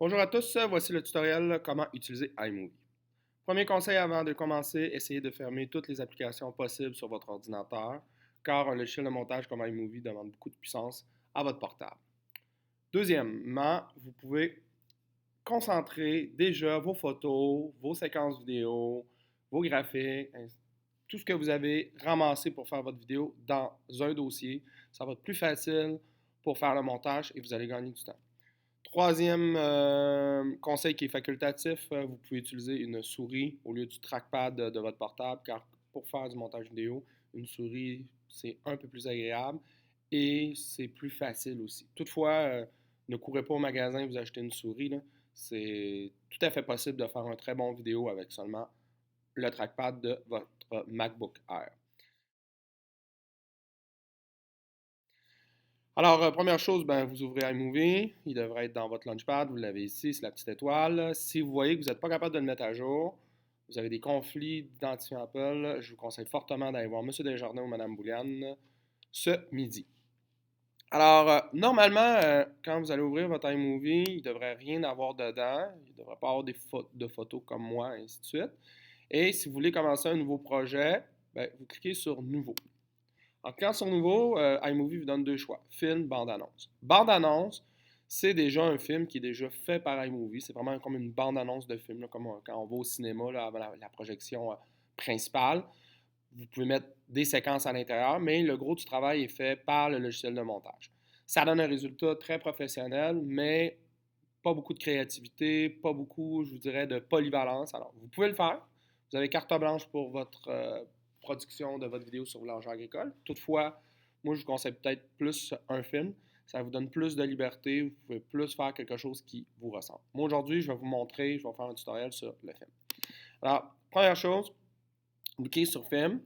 Bonjour à tous, voici le tutoriel comment utiliser iMovie. Premier conseil avant de commencer, essayez de fermer toutes les applications possibles sur votre ordinateur, car un logiciel de montage comme iMovie demande beaucoup de puissance à votre portable. Deuxièmement, vous pouvez concentrer déjà vos photos, vos séquences vidéo, vos graphiques, tout ce que vous avez ramassé pour faire votre vidéo dans un dossier. Ça va être plus facile pour faire le montage et vous allez gagner du temps. Troisième conseil qui est facultatif, vous pouvez utiliser une souris au lieu du trackpad de votre portable, car pour faire du montage vidéo, une souris, c'est un peu plus agréable et c'est plus facile aussi. Toutefois, ne courez pas au magasin et vous achetez une souris, là. C'est tout à fait possible de faire un très bon vidéo avec seulement le trackpad de votre MacBook Air. Alors, première chose, ben, vous ouvrez iMovie. Il devrait être dans votre Launchpad. Vous l'avez ici, c'est la petite étoile. Si vous voyez que vous n'êtes pas capable de le mettre à jour, vous avez des conflits d'identifiant Apple, je vous conseille fortement d'aller voir M. Desjardins ou Mme Bouliane ce midi. Alors, normalement, quand vous allez ouvrir votre iMovie, il ne devrait rien avoir dedans. Il ne devrait pas avoir de photos comme moi, et ainsi de suite. Et si vous voulez commencer un nouveau projet, ben, vous cliquez sur Nouveau. En cliquant sur Nouveau, iMovie vous donne deux choix, film, bande-annonce. Bande-annonce, c'est déjà un film qui est déjà fait par iMovie. C'est vraiment comme une bande-annonce de film, là, comme quand on va au cinéma là, avant la projection principale. Vous pouvez mettre des séquences à l'intérieur, mais le gros du travail est fait par le logiciel de montage. Ça donne un résultat très professionnel, mais pas beaucoup de créativité, pas beaucoup, je vous dirais, de polyvalence. Alors, vous pouvez le faire. Vous avez carte blanche pour votre production de votre vidéo sur l'engin agricole. Toutefois, moi, je vous conseille peut-être plus un film. Ça vous donne plus de liberté. Vous pouvez plus faire quelque chose qui vous ressemble. Moi, aujourd'hui, je vais vous montrer, je vais faire un tutoriel sur le film. Alors, première chose, vous cliquez sur film.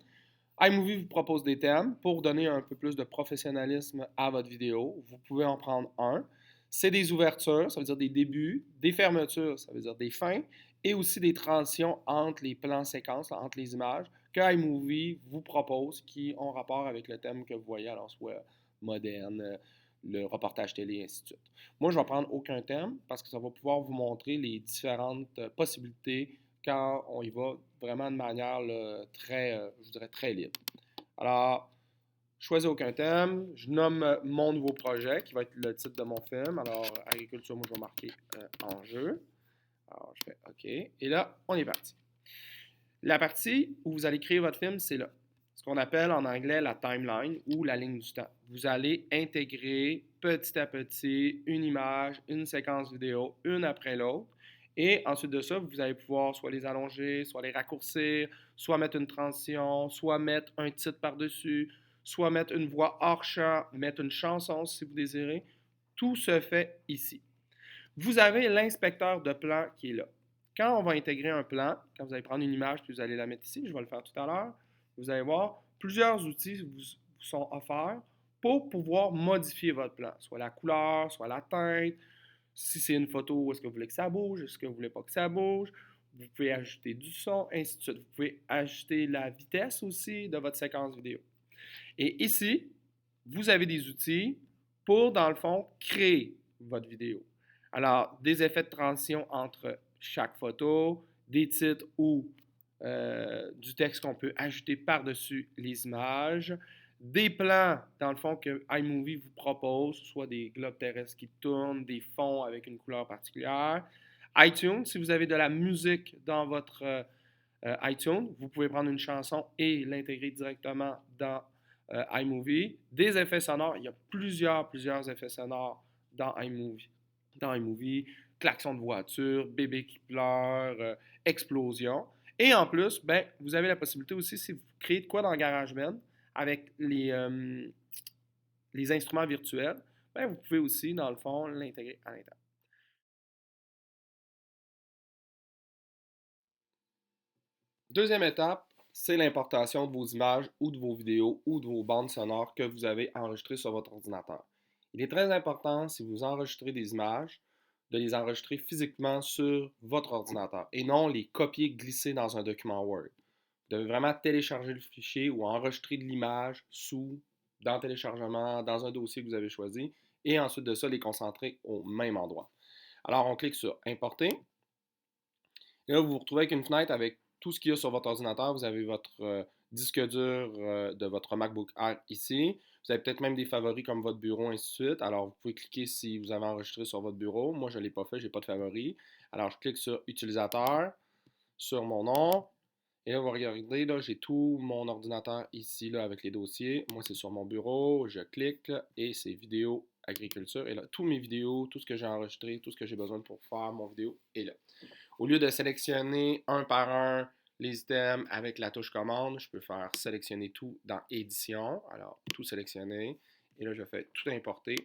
iMovie vous propose des thèmes pour donner un peu plus de professionnalisme à votre vidéo. Vous pouvez en prendre un. C'est des ouvertures, ça veut dire des débuts, des fermetures, ça veut dire des fins, et aussi des transitions entre les plans séquences, entre les images, que iMovie vous propose, qui ont rapport avec le thème que vous voyez, alors soit moderne, le reportage télé, ainsi de suite. Moi, je ne vais prendre aucun thème parce que ça va pouvoir vous montrer les différentes possibilités quand on y va vraiment de manière là, très, je dirais, très libre. Alors, je choisis aucun thème, je nomme mon nouveau projet qui va être le titre de mon film. Alors, agriculture, moi je vais marquer enjeu. Alors, je fais OK. Et là, on est parti. La partie où vous allez créer votre film, c'est là. Ce qu'on appelle en anglais la timeline ou la ligne du temps. Vous allez intégrer petit à petit une image, une séquence vidéo, une après l'autre. Et ensuite de ça, vous allez pouvoir soit les allonger, soit les raccourcir, soit mettre une transition, soit mettre un titre par-dessus, soit mettre une voix hors champ, mettre une chanson si vous désirez. Tout se fait ici. Vous avez l'inspecteur de plan qui est là. Quand on va intégrer un plan, quand vous allez prendre une image puis vous allez la mettre ici, je vais le faire tout à l'heure, vous allez voir, plusieurs outils vous sont offerts pour pouvoir modifier votre plan, soit la couleur, soit la teinte, si c'est une photo, est-ce que vous voulez que ça bouge, est-ce que vous voulez pas que ça bouge, vous pouvez ajouter du son, ainsi de suite. Vous pouvez ajouter la vitesse aussi de votre séquence vidéo. Et ici, vous avez des outils pour, dans le fond, créer votre vidéo. Alors, des effets de transition entre chaque photo, des titres ou du texte qu'on peut ajouter par-dessus les images, des plans, dans le fond, que iMovie vous propose, soit des globes terrestres qui tournent, des fonds avec une couleur particulière. iTunes, si vous avez de la musique dans votre iTunes, vous pouvez prendre une chanson et l'intégrer directement dans iMovie. Des effets sonores, il y a plusieurs effets sonores dans iMovie. Dans iMovie, klaxon de voiture, bébé qui pleure, explosion. Et en plus, ben, vous avez la possibilité aussi, si vous créez de quoi dans GarageBand, avec les instruments virtuels, ben, vous pouvez aussi, dans le fond, l'intégrer à l'intérieur. Deuxième étape, c'est l'importation de vos images ou de vos vidéos ou de vos bandes sonores que vous avez enregistrées sur votre ordinateur. Il est très important, si vous enregistrez des images, de les enregistrer physiquement sur votre ordinateur et non les copier glisser dans un document Word. Vous devez vraiment télécharger le fichier ou enregistrer de l'image dans téléchargement, dans un dossier que vous avez choisi et ensuite de ça, les concentrer au même endroit. Alors, on clique sur Importer. Et là, vous vous retrouvez avec une fenêtre avec tout ce qu'il y a sur votre ordinateur. Vous avez votre disque dur de votre MacBook Air ici. Vous avez peut-être même des favoris comme votre bureau, ainsi de suite. Alors, vous pouvez cliquer si vous avez enregistré sur votre bureau. Moi, je ne l'ai pas fait, je n'ai pas de favoris. Alors, je clique sur Utilisateur, sur mon nom. Et là, vous regardez, là, j'ai tout mon ordinateur ici là, avec les dossiers. Moi, c'est sur mon bureau. Je clique et c'est vidéo agriculture. Et là, tous mes vidéos, tout ce que j'ai enregistré, tout ce que j'ai besoin pour faire mon vidéo est là. Au lieu de sélectionner un par un les items avec la touche commande, je peux faire sélectionner tout dans édition. Alors, tout sélectionner. Et là, je fais tout importer.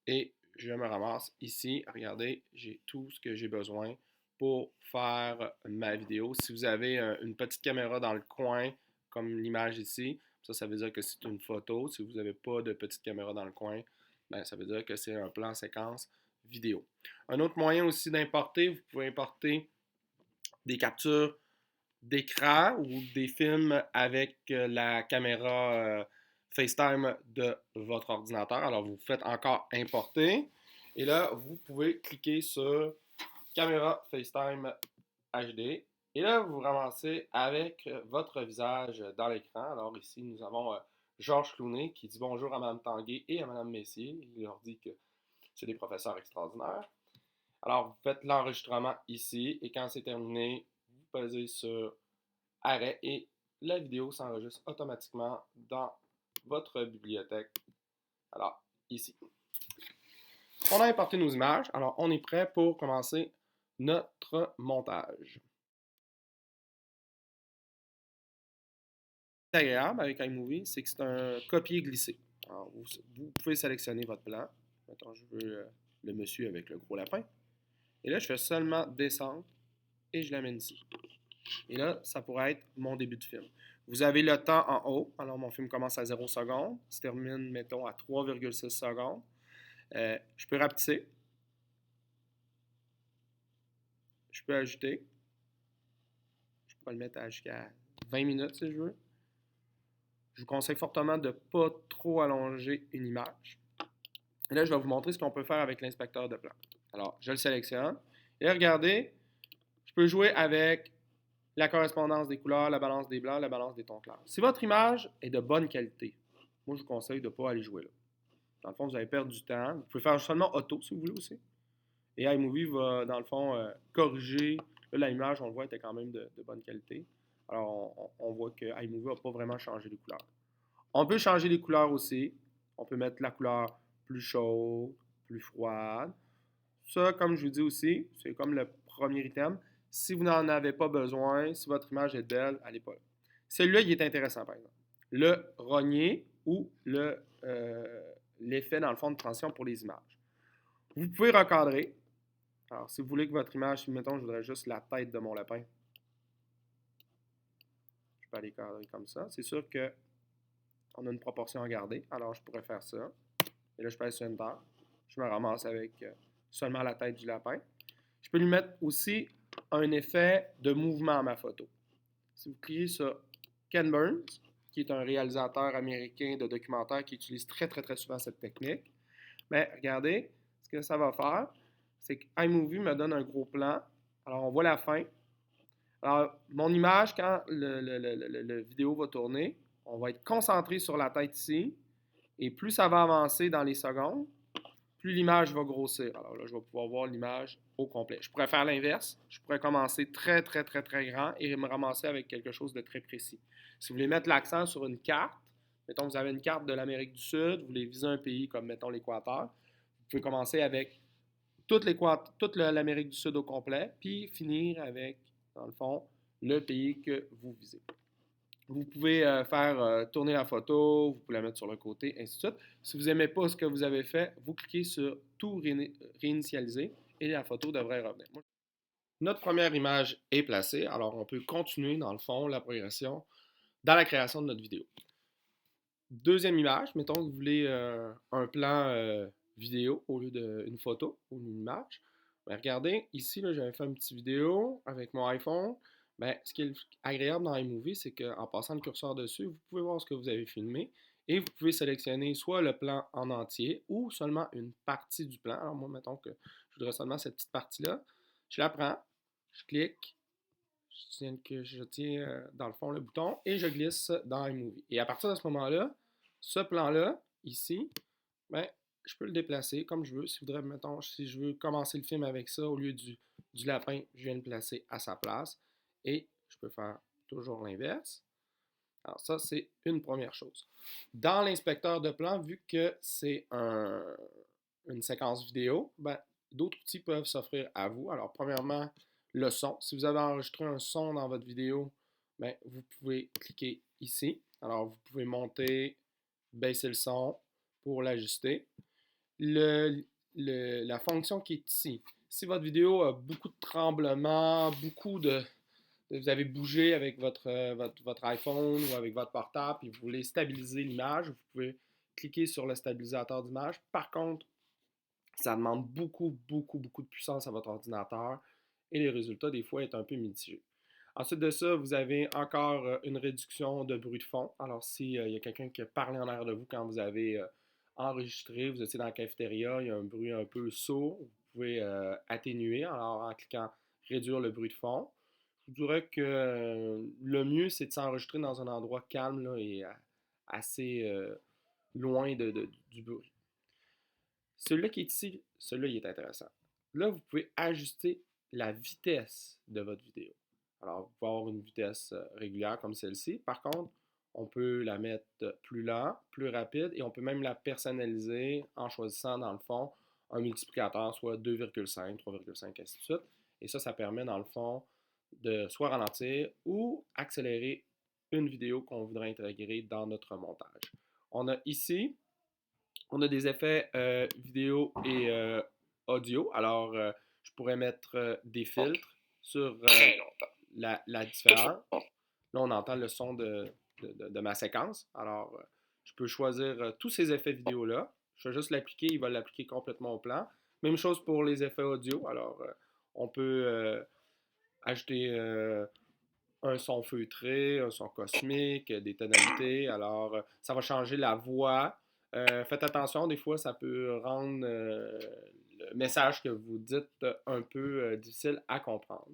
Et je me ramasse ici. Regardez, j'ai tout ce que j'ai besoin pour faire ma vidéo. Si vous avez une petite caméra dans le coin, comme l'image ici, ça veut dire que c'est une photo. Si vous n'avez pas de petite caméra dans le coin, ben, ça veut dire que c'est un plan séquence vidéo. Un autre moyen aussi d'importer, vous pouvez importer des captures d'écran ou des films avec la caméra FaceTime de votre ordinateur. Alors, vous faites encore importer. Et là, vous pouvez cliquer sur caméra FaceTime HD. Et là, vous vous ramassez avec votre visage dans l'écran. Alors ici, nous avons Georges Clooney qui dit bonjour à Mme Tanguay et à Mme Messier. Il leur dit que c'est des professeurs extraordinaires. Alors, vous faites l'enregistrement ici et quand c'est terminé, vous pesez sur arrêt et la vidéo s'enregistre automatiquement dans votre bibliothèque. Alors, ici. On a importé nos images. Alors, on est prêt pour commencer notre montage. Ce qui est agréable avec iMovie, c'est que c'est un copier-glisser. Alors, vous pouvez sélectionner votre plan. Mettons, je veux le monsieur avec le gros lapin. Et là, je fais seulement descendre et je l'amène ici. Et là, ça pourrait être mon début de film. Vous avez le temps en haut. Alors, mon film commence à 0 secondes. Se termine, mettons, à 3,6 secondes. Je peux rapetisser. Je peux ajouter. Je peux le mettre jusqu'à 20 minutes si je veux. Je vous conseille fortement de ne pas trop allonger une image. Et là, je vais vous montrer ce qu'on peut faire avec l'inspecteur de plan. Alors, je le sélectionne. Et là, regardez, je peux jouer avec la correspondance des couleurs, la balance des blancs, la balance des tons clairs. Si votre image est de bonne qualité, moi, je vous conseille de ne pas aller jouer là. Dans le fond, vous allez perdre du temps. Vous pouvez faire seulement auto si vous voulez aussi. Et iMovie va, dans le fond, corriger. Là, l'image, on le voit, était quand même de bonne qualité. Alors, on voit que iMovie n'a pas vraiment changé les couleurs. On peut changer les couleurs aussi. On peut mettre la couleur plus chaude, plus froide. Ça, comme je vous dis aussi, c'est comme le premier item. Si vous n'en avez pas besoin, si votre image est belle, elle n'est pas là. Celui-là, il est intéressant, par exemple. Le rogner ou l'effet, dans le fond, de transition pour les images. Vous pouvez recadrer. Alors, si vous voulez que votre image, mettons, je voudrais juste la tête de mon lapin, je peux aller cadrer comme ça. C'est sûr qu'on a une proportion à garder. Alors, je pourrais faire ça. Et là, je pèse sur Enter. Je me ramasse avec seulement la tête du lapin. Je peux lui mettre aussi un effet de mouvement à ma photo. Si vous cliquez sur Ken Burns, qui est un réalisateur américain de documentaires qui utilise très, très, très souvent cette technique, mais regardez, ce que ça va faire, c'est que iMovie me donne un gros plan. Alors, on voit la fin. Alors, mon image, quand le vidéo va tourner, on va être concentré sur la tête ici. Et plus ça va avancer dans les secondes, plus l'image va grossir. Alors là, je vais pouvoir voir l'image au complet. Je pourrais faire l'inverse. Je pourrais commencer très, très, très, très grand et me ramasser avec quelque chose de très précis. Si vous voulez mettre l'accent sur une carte, mettons, vous avez une carte de l'Amérique du Sud, vous voulez viser un pays comme, mettons, l'Équateur, vous pouvez commencer avec toute l'Amérique du Sud au complet, puis finir avec, dans le fond, le pays que vous visez. Vous pouvez faire tourner la photo, vous pouvez la mettre sur le côté, ainsi de suite. Si vous n'aimez pas ce que vous avez fait, vous cliquez sur tout réinitialiser et la photo devrait revenir. Notre première image est placée, alors on peut continuer dans le fond la progression dans la création de notre vidéo. Deuxième image, mettons que vous voulez un plan vidéo au lieu d'une photo ou d'une image. Ben, regardez, ici, j'avais fait une petite vidéo avec mon iPhone. Ben, ce qui est agréable dans iMovie, c'est qu'en passant le curseur dessus, vous pouvez voir ce que vous avez filmé Et vous pouvez sélectionner soit le plan en entier ou seulement une partie du plan. Alors moi, mettons que je voudrais seulement cette petite partie-là. Je la prends, je clique, je tiens dans le fond le bouton et je glisse dans iMovie. Et à partir de ce moment-là, ce plan-là, ici, ben, je peux le déplacer comme je veux. Si, mettons, si je veux commencer le film avec ça, au lieu du lapin, je viens le placer à sa place. Et je peux faire toujours l'inverse. Alors ça, c'est une première chose. Dans l'inspecteur de plan, vu que c'est une séquence vidéo, ben, d'autres outils peuvent s'offrir à vous. Alors premièrement, le son. Si vous avez enregistré un son dans votre vidéo, ben, vous pouvez cliquer ici. Alors vous pouvez monter, baisser le son pour l'ajuster. La fonction qui est ici, si votre vidéo a beaucoup de tremblements, vous avez bougé avec votre iPhone ou avec votre portable et vous voulez stabiliser l'image, vous pouvez cliquer sur le stabilisateur d'image. Par contre, ça demande beaucoup de puissance à votre ordinateur et les résultats, des fois, sont un peu mitigés. Ensuite de ça, vous avez encore une réduction de bruit de fond. Alors, s'il y a quelqu'un qui a parlé en arrière de vous quand vous avez enregistré, vous étiez dans la cafétéria, il y a un bruit un peu sourd, vous pouvez atténuer alors en cliquant réduire le bruit de fond. Je dirais que le mieux, c'est de s'enregistrer dans un endroit calme là, et assez loin du bruit. Celui-là qui est ici, celui-là, il est intéressant. Là, vous pouvez ajuster la vitesse de votre vidéo. Alors, vous pouvez avoir une vitesse régulière comme celle-ci. Par contre, on peut la mettre plus lent, plus rapide et on peut même la personnaliser en choisissant, dans le fond, un multiplicateur, soit 2,5, 3,5, ainsi de suite. Et ça permet, dans le fond, de soit ralentir ou accélérer une vidéo qu'on voudrait intégrer dans notre montage. On a ici on a des effets vidéo et audio. Alors, je pourrais mettre des filtres sur la différence. Là, on entend le son de ma séquence. Alors, je peux choisir tous ces effets vidéo-là. Je vais juste l'appliquer. Il va l'appliquer complètement au plan. Même chose pour les effets audio. Alors, on peut ajouter un son feutré, un son cosmique, des tonalités. Alors, ça va changer la voix. Faites attention, des fois, ça peut rendre le message que vous dites un peu difficile à comprendre.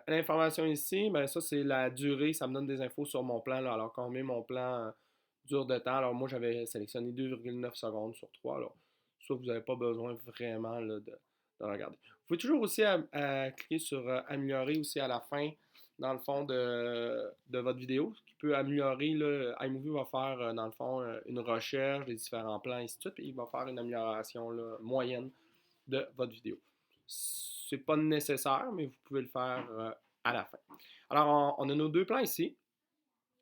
L'information ici, ben, ça, c'est la durée. Ça me donne des infos sur mon plan. Là, alors, combien mon plan dure de temps. Alors, moi, j'avais sélectionné 2,9 secondes sur 3. Alors, ça, vous n'avez pas besoin vraiment là, de regarder. Vous pouvez toujours aussi cliquer sur améliorer aussi à la fin dans le fond de votre vidéo, ce qui peut améliorer. Là, iMovie va faire, dans le fond, une recherche des différents plans, et ainsi de suite, et il va faire une amélioration là, moyenne de votre vidéo. C'est pas nécessaire, mais vous pouvez le faire à la fin. Alors, on a nos deux plans ici.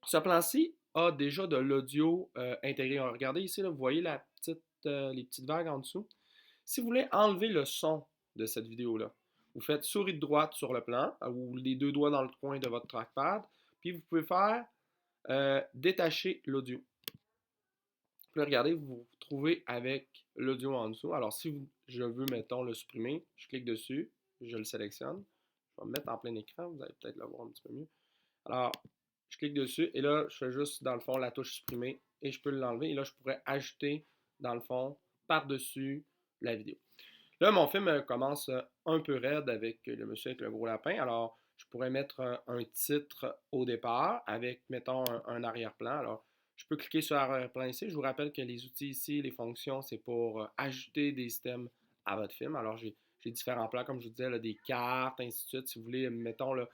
Ce plan-ci a déjà de l'audio intégré. Regardez ici, là, vous voyez les petites vagues en dessous. Si vous voulez enlever le son de cette vidéo-là, vous faites souris de droite sur le plan ou les deux doigts dans le coin de votre trackpad, puis vous pouvez faire détacher l'audio. Puis regardez, vous vous retrouvez avec l'audio en dessous. Alors, si je veux, mettons, le supprimer, je clique dessus, je le sélectionne. Je vais me mettre en plein écran, vous allez peut-être le voir un petit peu mieux. Alors, je clique dessus et là, je fais juste, dans le fond, la touche supprimer et je peux l'enlever. Et là, je pourrais ajouter, dans le fond, par-dessus la vidéo. Là, mon film commence un peu raide avec le monsieur avec le gros lapin. Alors, je pourrais mettre un titre au départ avec, mettons, un arrière-plan. Alors, je peux cliquer sur arrière-plan ici. Je vous rappelle que les outils ici, les fonctions, c'est pour ajouter des systèmes à votre film. Alors, j'ai différents plans, comme je vous disais, là, des cartes, ainsi de suite. Si vous voulez, mettons, là,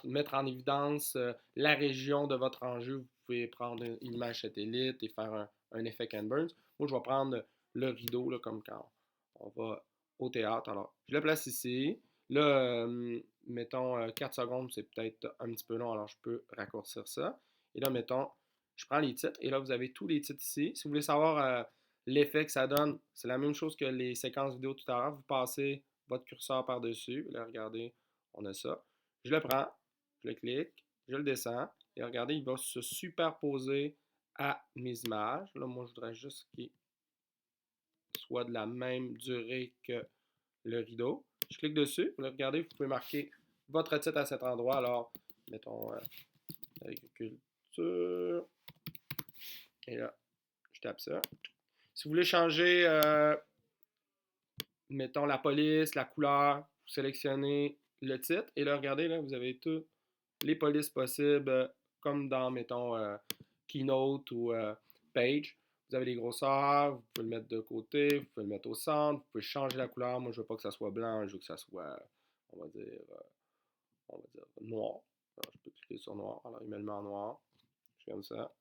mettre en évidence la région de votre enjeu, vous pouvez prendre une image satellite et faire un effet Ken Burns. Moi, je vais prendre le rideau, là, comme quand on va au théâtre. Alors, je le place ici. Là, mettons 4 secondes, c'est peut-être un petit peu long, alors je peux raccourcir ça. Et là, mettons, je prends les titres et là, vous avez tous les titres ici. Si vous voulez savoir l'effet que ça donne, c'est la même chose que les séquences vidéo tout à l'heure. Vous passez votre curseur par-dessus. Là, regardez, on a ça. Je le prends, je le clique, je le descends. Et regardez, il va se superposer à mes images. Là, moi, je voudrais juste qu'il soit de la même durée que le rideau. Je clique dessus. Là, regardez, vous pouvez marquer votre titre à cet endroit. Alors, mettons agriculture. Et là, Je tape ça. Si vous voulez changer, mettons, la police, la couleur, vous sélectionnez le titre. Et là, regardez, là, vous avez toutes les polices possibles, comme dans, mettons, Keynote ou Page. Vous avez les grosseurs, vous pouvez le mettre de côté, vous pouvez le mettre au centre, vous pouvez changer la couleur. Moi, je veux pas que ça soit blanc, je veux que ça soit, on va dire, noir. Alors, je peux cliquer sur noir. Alors, il me le met en noir. Je fais comme ça.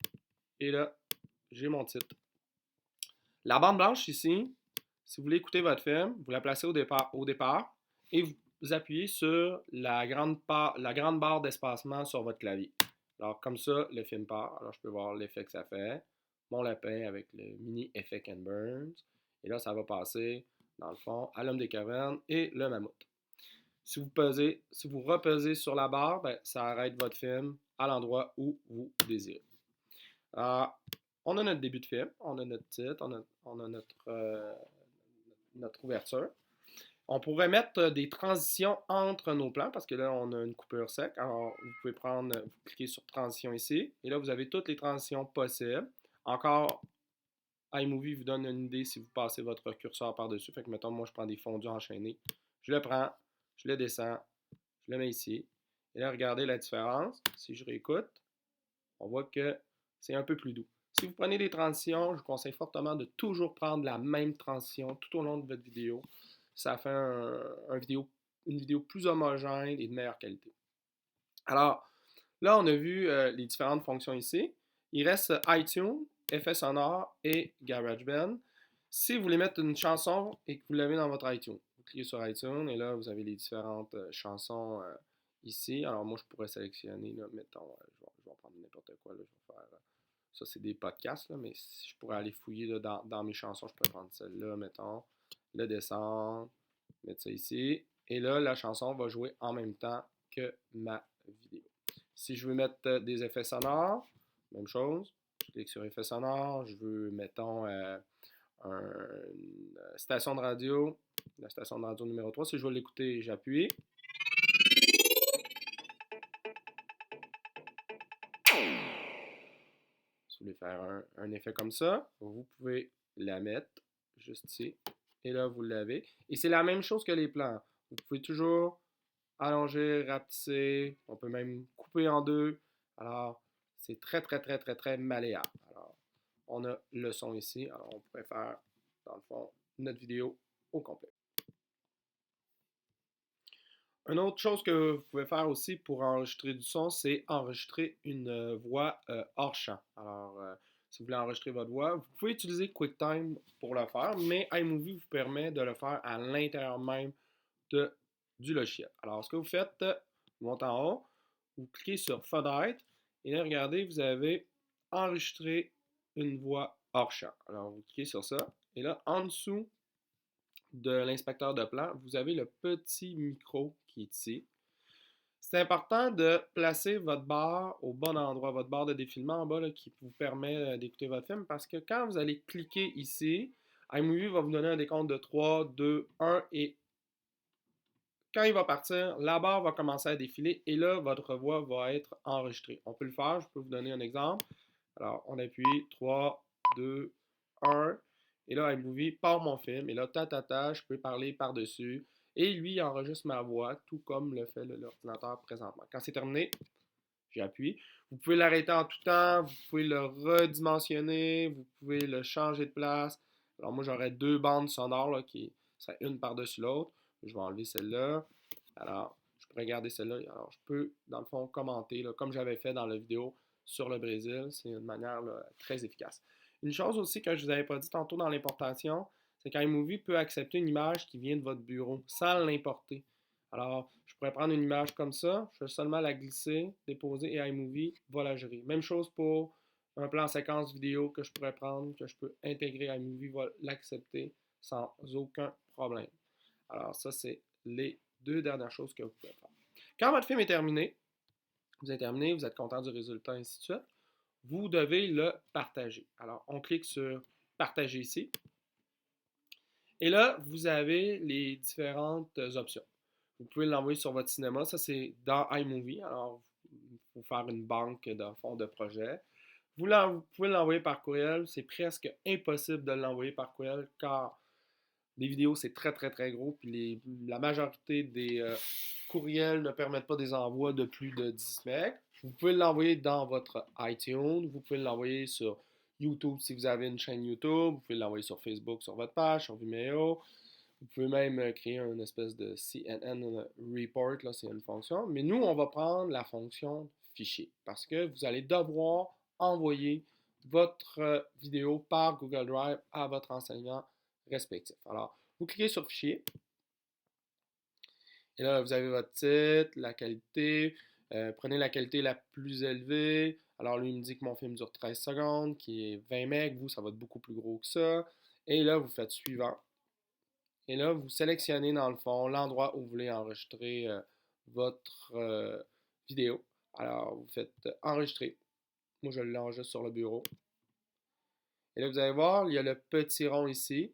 Et là, j'ai mon titre. La bande blanche ici, si vous voulez écouter votre film, vous la placez au départ et vous appuyez sur la grande barre d'espacement sur votre clavier. Alors, comme ça, le film part. Alors, je peux voir l'effet que ça fait. Mon lapin avec le mini effet Ken Burns. Et là, ça va passer, dans le fond, à l'homme des cavernes et le mammouth. Si vous repesez sur la barre, ben, ça arrête votre film à l'endroit où vous désirez. Alors, on a notre début de film, on a notre titre, on a notre ouverture. On pourrait mettre des transitions entre nos plans parce que là, on a une coupure sec. Alors, vous pouvez vous cliquez sur transition ici. Et là, vous avez toutes les transitions possibles. Encore, iMovie vous donne une idée si vous passez votre curseur par-dessus. Fait que, mettons, moi, je prends des fondus enchaînés. Je le prends, je le descends, je le mets ici. Et là, regardez la différence. Si je réécoute, on voit que c'est un peu plus doux. Si vous prenez des transitions, je vous conseille fortement de toujours prendre la même transition tout au long de votre vidéo. Ça fait une vidéo plus homogène et de meilleure qualité. Alors, là, on a vu les différentes fonctions ici. Il reste iTunes, effets sonores et GarageBand. Si vous voulez mettre une chanson et que vous l'avez dans votre iTunes, vous cliquez sur iTunes et là, vous avez les différentes chansons ici. Alors, moi, je pourrais sélectionner, là, mettons, je vais prendre n'importe quoi. Là, je vais faire, ça, c'est des podcasts, là, mais si je pourrais aller fouiller là, dans mes chansons, je pourrais prendre celle-là, mettons, le descendre, mettre ça ici. Et là, la chanson va jouer en même temps que ma vidéo. Si je veux mettre des effets sonores, même chose. Je clique sur effets sonores. Je veux, mettons, une station de radio. La station de radio numéro 3. Si je veux l'écouter, j'appuie. Si vous voulez faire un effet comme ça, vous pouvez la mettre juste ici. Et là, vous l'avez. Et c'est la même chose que les plans. Vous pouvez toujours allonger, rapetisser. On peut même couper en deux. Alors, c'est très, très, très, très, très malléable. Alors, on a le son ici. Alors, on pourrait faire, dans le fond, notre vidéo au complet. Une autre chose que vous pouvez faire aussi pour enregistrer du son, c'est enregistrer une voix hors champ. Alors, si vous voulez enregistrer votre voix, vous pouvez utiliser QuickTime pour le faire, mais iMovie vous permet de le faire à l'intérieur même du logiciel. Alors, ce que vous faites, vous montez en haut, vous cliquez sur Fenêtre, et là, regardez, vous avez enregistré une voix hors champ. Alors, vous cliquez sur ça, et là, en dessous de l'inspecteur de plan, vous avez le petit micro qui est ici. C'est important de placer votre barre au bon endroit, votre barre de défilement en bas là, qui vous permet d'écouter votre film parce que quand vous allez cliquer ici, iMovie va vous donner un décompte de 3, 2, 1 et quand il va partir, la barre va commencer à défiler et là, votre voix va être enregistrée. On peut le faire, je peux vous donner un exemple. Alors, on appuie 3, 2, 1. Et là, iMovie part mon film. Et là, je peux parler par-dessus. Et lui, il enregistre ma voix, tout comme le fait l'ordinateur présentement. Quand c'est terminé, j'appuie. Vous pouvez l'arrêter en tout temps. Vous pouvez le redimensionner. Vous pouvez le changer de place. Alors, moi, j'aurais deux bandes sonores là, qui seraient une par-dessus l'autre. Je vais enlever celle-là. Alors, je pourrais garder celle-là. Alors, je peux, dans le fond, commenter, là, comme j'avais fait dans la vidéo sur le Brésil. C'est une manière là, très efficace. Une chose aussi que je ne vous avais pas dit tantôt dans l'importation, c'est qu'iMovie peut accepter une image qui vient de votre bureau sans l'importer. Alors, je pourrais prendre une image comme ça, je vais seulement la glisser, déposer et iMovie va la gérer. Même chose pour un plan séquence vidéo que je pourrais prendre, que je peux intégrer, iMovie va l'accepter sans aucun problème. Alors, ça, c'est les deux dernières choses que vous pouvez faire. Quand votre film est terminé, vous êtes content du résultat, ainsi de suite, vous devez le partager. Alors, on clique sur Partager ici. Et là, vous avez les différentes options. Vous pouvez l'envoyer sur votre cinéma. Ça, c'est dans iMovie. Alors, il faut faire une banque de fonds de projet. Vous pouvez l'envoyer par courriel. C'est presque impossible de l'envoyer par courriel car les vidéos, c'est très, très, très gros. Puis la majorité des courriels ne permettent pas des envois de plus de 10 MB. Vous pouvez l'envoyer dans votre iTunes. Vous pouvez l'envoyer sur YouTube si vous avez une chaîne YouTube. Vous pouvez l'envoyer sur Facebook, sur votre page, sur Vimeo. Vous pouvez même créer une espèce de CNN report, là, c'est une fonction. Mais nous, on va prendre la fonction fichier parce que vous allez devoir envoyer votre vidéo par Google Drive à votre enseignant respectif. Alors, vous cliquez sur fichier et là, vous avez votre titre, la qualité. Prenez la qualité la plus élevée. Alors, lui, il me dit que mon film dure 13 secondes, qui est 20 MB. Vous, ça va être beaucoup plus gros que ça. Et là, vous faites suivant. Et là, vous sélectionnez dans le fond l'endroit où vous voulez enregistrer votre vidéo. Alors, vous faites enregistrer. Moi, je l'enregistre sur le bureau. Et là, vous allez voir, il y a le petit rond ici.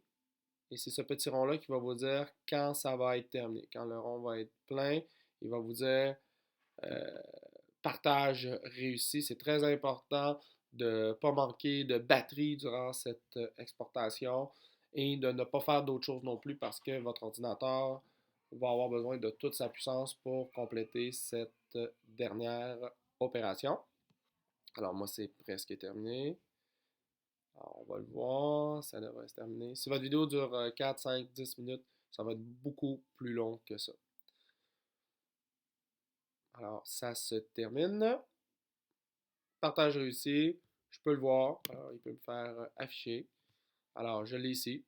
Et c'est ce petit rond-là qui va vous dire quand ça va être terminé. Quand le rond va être plein, il va vous dire euh, partage réussi. C'est très important de ne pas manquer de batterie durant cette exportation et de ne pas faire d'autres choses non plus parce que votre ordinateur va avoir besoin de toute sa puissance pour compléter cette dernière opération. Alors moi, c'est presque terminé. Alors, on va le voir, ça devrait se terminer. Si votre vidéo dure 4, 5, 10 minutes, ça va être beaucoup plus long que ça. Alors, ça se termine. Partage réussi. Je peux le voir. Alors, il peut me faire afficher. Alors, je l'ai ici.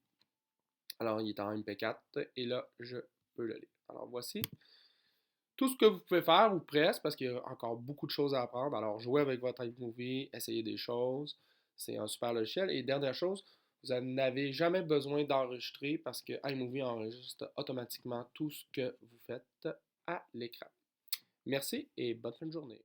Alors, il est en MP4 et là, je peux le lire. Alors, voici tout ce que vous pouvez faire, ou presque, parce qu'il y a encore beaucoup de choses à apprendre. Alors, jouez avec votre iMovie, essayez des choses. C'est un super logiciel. Et dernière chose, vous n'avez jamais besoin d'enregistrer parce que iMovie enregistre automatiquement tout ce que vous faites à l'écran. Merci et bonne fin de journée.